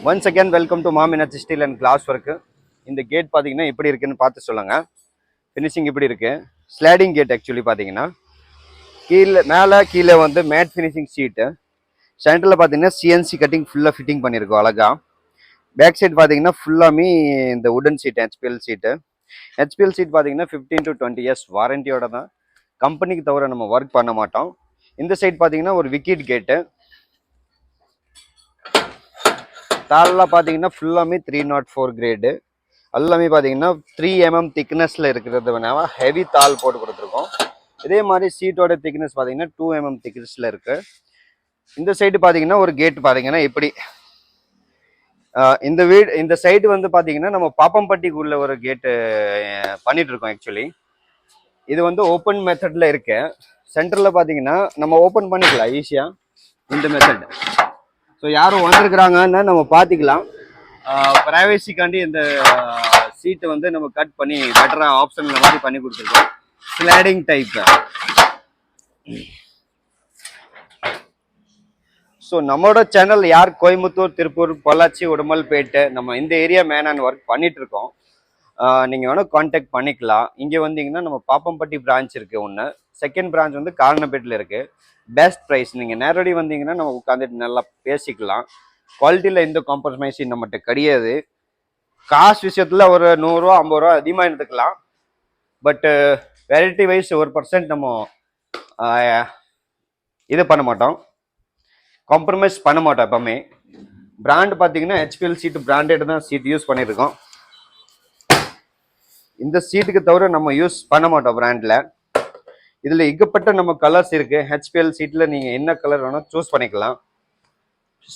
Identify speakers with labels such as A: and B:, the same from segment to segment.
A: Once again, welcome to Mom Energy Steel and Glass Work. இந்த gate பார்த்தீங்கன்னா எப்படி இருக்குன்னு பார்த்து சொல்லுங்க. ஃபினிஷிங் எப்படி இருக்கு? ஸ்லைடிங் கேட் ஆக்சுவலி பார்த்தீங்கன்னா கீழே வந்து மேட் ஃபினிஷிங் ஷீட்டு. சென்டரில் பார்த்தீங்கன்னா சிஎன்சி கட்டிங் ஃபுல்லாக ஃபிட்டிங் பண்ணியிருக்கோம் அழகா. பேக் சைடு பார்த்தீங்கன்னா ஃபுல்லாமே இந்த உடன் சீட் ஹெச்பிஎல் சீட்டு. ஹெச்பிஎல் சீட் பார்த்தீங்கன்னா 15 to 20 years வாரண்டியோட தான். கம்பெனிக்கு தவிர நம்ம ஒர்க் பண்ண மாட்டோம். இந்த சைட் பார்த்தீங்கன்னா ஒரு விக்கெட் கேட்டு. தாளெல்லாம் பார்த்தீங்கன்னா ஃபுல்லாமே 304 கிரேடு. எல்லாமே பார்த்தீங்கன்னா 3 mm திக்னஸில் இருக்கிறது வேணா ஹெவி தாள் போட்டு கொடுத்துருக்கோம். இதே மாதிரி சீட்டோட திக்னஸ் பார்த்தீங்கன்னா 2 mm திக்னஸில் இருக்கு. இந்த சைடு பார்த்தீங்கன்னா ஒரு கேட் பார்த்தீங்கன்னா இப்படி இந்த சைடு வந்து பார்த்தீங்கன்னா நம்ம பாப்பம்பட்டிக்குள்ள ஒரு கேட்டு பண்ணிட்டு இருக்கோம் ஆக்சுவலி. இது வந்து ஓப்பன் மெத்தட்ல இருக்கு. சென்டரில் பார்த்தீங்கன்னா நம்ம ஓப்பன் பண்ணிக்கலாம் ஈஸியாக இந்த மெத்தட். ஸோ யாரும் வந்திருக்கிறாங்கன்னா நம்ம பார்த்துக்கலாம். ப்ரைவசிக்காண்டி இந்த சீட்டை வந்து நம்ம கட் பண்ணி பெட்டராக ஆப்ஷன் இந்த மாதிரி பண்ணி கொடுத்துருக்கோம். Sliding type. ஸோ நம்மளோட சேனல் யார் கோயம்புத்தூர், திருப்பூர், பொள்ளாச்சி, உடுமல்பேட்டு நம்ம இந்த ஏரியா மேனான் ஒர்க் பண்ணிட்டு இருக்கோம். நீங்கள் வேணால் கான்டாக்ட் பண்ணிக்கலாம். இங்கே வந்தீங்கன்னா நம்ம பாப்பம்பட்டி பிரான்ச் இருக்குது ஒன்று. செகண்ட் பிரான்ச் வந்து காரணப்பேட்டில் இருக்குது. Best price. நீங்கள் நேரடி வந்தீங்கன்னா நம்ம உட்காந்துட்டு நல்லா பேசிக்கலாம். குவாலிட்டியில் எந்த காம்ப்ரமைஸும் நம்மகிட்ட கிடையாது. காசு விஷயத்தில் ஒரு 100 ரூபா 50 ரூபா அதிகமாக எடுத்துக்கலாம். பட்டு வெரைட்டி வைஸ் 1% நம்ம இது பண்ண மாட்டோம், காம்ப்ரமைஸ் பண்ண மாட்டோம் எப்பவுமே. பிராண்ட் பார்த்தீங்கன்னா ஹெச்பிஎல் சீட்டு பிராண்டட் தான் சீட் யூஸ் பண்ணியிருக்கோம். இந்த சீட்டுக்கு தவிர நம்ம யூஸ் பண்ண மாட்டோம் பிராண்டில். இதில் ஏகப்பட்ட நம்ம கலர்ஸ் இருக்குது. ஹெச்பிஎல் சீட்டில் நீங்கள் என்ன கலர் வேணால் சூஸ் பண்ணிக்கலாம்.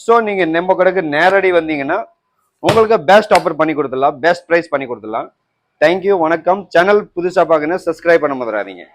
A: ஸோ நீங்கள் நம்ம கடைக்கு நேரடி வந்தீங்கன்னா உங்களுக்கு பெஸ்ட் ஆஃபர் பண்ணி கொடுத்துடலாம், பெஸ்ட் ப்ரைஸ் பண்ணி கொடுத்துடலாம். தேங்க்யூ, வணக்கம். சேனல் புதுசாக பார்க்கணும், சப்ஸ்கிரைப் பண்ண மறந்துடாதீங்க.